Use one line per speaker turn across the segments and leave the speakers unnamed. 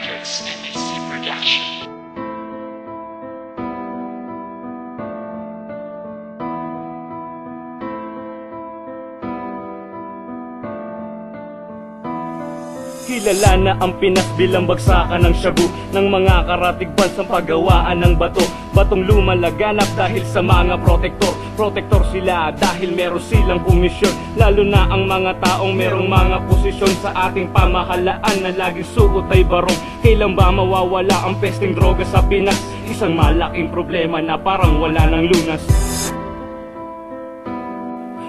Records and AC Production.
Kilala na ang Pinas bilang bagsakan ng shabu ng mga karatig bansang paggawaan ng bato. Batong lumalaganap dahil sa mga protektor. Protektor sila dahil meron silang komisyon. Lalo na ang mga taong merong mga posisyon sa ating pamahalaan na laging suot ay barong. Kailan ba mawawala ang pesteng droga sa Pinas? Isang malaking problema na parang wala ng lunas.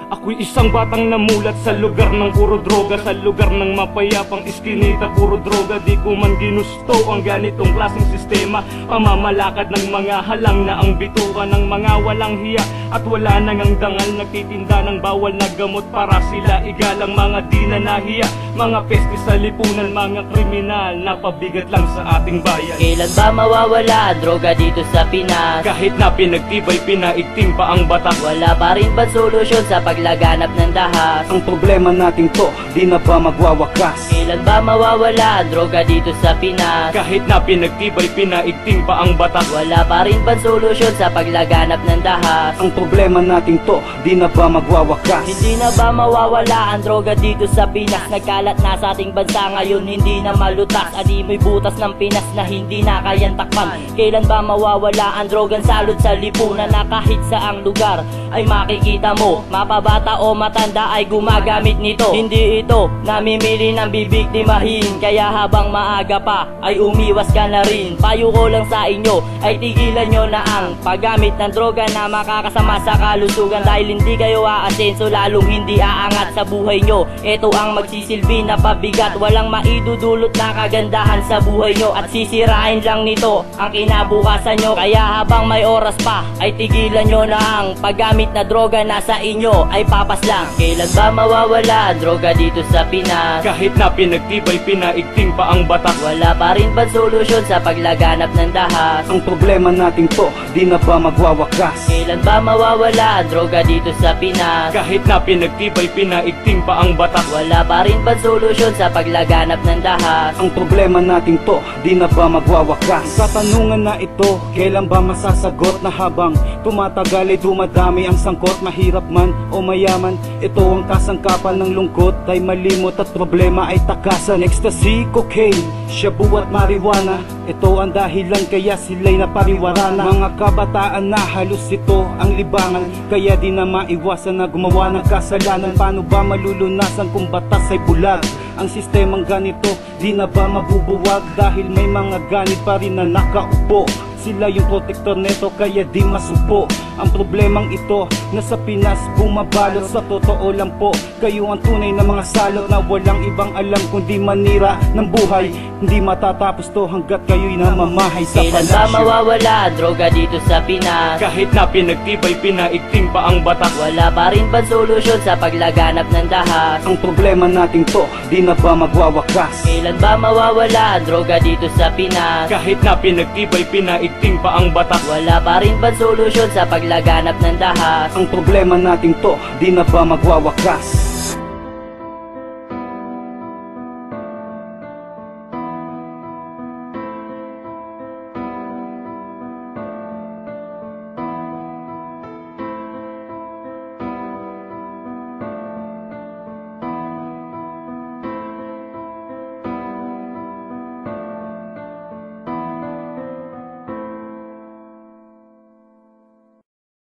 Ako'y isang batang namulat sa lugar ng puro droga, sa lugar ng mapayapang iskinita, puro droga. Di ko man ginusto ang ganitong klaseng sistema. Pamamalakad ng mga halang na ang bituka ng mga walang hiya at wala nang ang dangal. Nagtitinda ng bawal na gamot para sila igalang mga di na nahiya. Mga peste sa lipunan, mga kriminal na pabigat lang sa ating bayan.
Kailan ba mawawala ang droga dito sa Pinas?
Kahit na pinagtibay, pinaigting pa ang batas,
wala pa rin ba solusyon sa paglaganap ng dahas?
Ang problema natin to, di na ba magwawakas?
Kailan ba mawawala ang droga dito sa Pinas?
kahit na pinagtibay, pinaigting pa ang batas,
Wala pa rin ba solusyon sa paglaganap ng dahas?
Ang problema natin to, di na ba magwawakas?
Hindi na ba mawawala ang droga dito sa Pinas? Nagkalat na sa ating bansa ngayon, hindi na malutas. Animoy butas ng Pinas na hindi na kayang takpan. Kailan ba mawawala ang drogang salot sa lipunan na kahit saang lugar ay makikita mo? Mapabata o matanda ay gumagamit nito. Hindi ito namimili ng bibiktimahin, kaya habang maaga pa ay umiwas ka na rin. Payo ko lang sa inyo ay tigilan nyo na ang paggamit ng droga na makakasama sa kalusugan. Dahil hindi kayo aasenso, lalong hindi aangat sa buhay nyo. Ito ang magsisilbi na pabigat, walang maidudulot na kagandahan sa buhay nyo, at sisirain lang nito ang kinabukasan nyo. Kaya habang may oras pa ay tigilan nyo na ang paggamit na droga na sa inyo ay papas lang. Kailan ba mawawala ang droga dito sa Pinas?
kahit na pinagtibay, pinaigting pa ang batas,
Wala pa rin ba solusyon sa paglaganap ng dahas?
Ang problema natin to, di na ba magwawakas?
Kailan ba mawawala ang droga dito sa Pinas?
kahit na pinagtibay, pinaigting pa ang batas,
Wala pa rin ba solusyon sa paglaganap ng dahas?
Ang problema natin to, di na ba magwawakas? Katanungan na ito, kailan ba masasagot na habang tumatagal ay dumadami ang sangkot? Mahirap man o mayaman, ito ang kasangkapan ng lungkot. Ay malimot at problema ay takasan. Ecstasy, cocaine, shabu at marijuana, ito ang dahilan kaya sila'y napariwarana. Mga kabataan na halos ito ang libangan, kaya di na maiwasan na gumawa ng kasalanan. Paano ba malulunasan kung batas ay bulag? Ang sistemang ganito, di na ba mabubuwag? Dahil may mga ganit pa rin na nakaupo. Sila yung protektor neto kaya di masupo. Ang problemang ito na sa Pinas bumabalot. Sa totoo lang po, kayo ang tunay na mga salot na walang ibang alam kundi manira ng buhay. Hindi matatapos to hanggat kayo'y namamahay sa
Kailan ba
palasyo.
mawawala ang droga dito sa Pinas?
kahit na pinagtibay, pinaigting pa ang batas,
Wala pa rin ba solusyon sa paglaganap ng dahas?
Ang problema natin to, di na ba magwawakas?
Kailan ba mawawala ang droga dito sa Pinas?
kahit na pinagtibay, pinaigting pa ang batas,
Wala pa rin ba solusyon sa paglaganap ng dahas?
Ang problema natin to, di na ba magwawakas?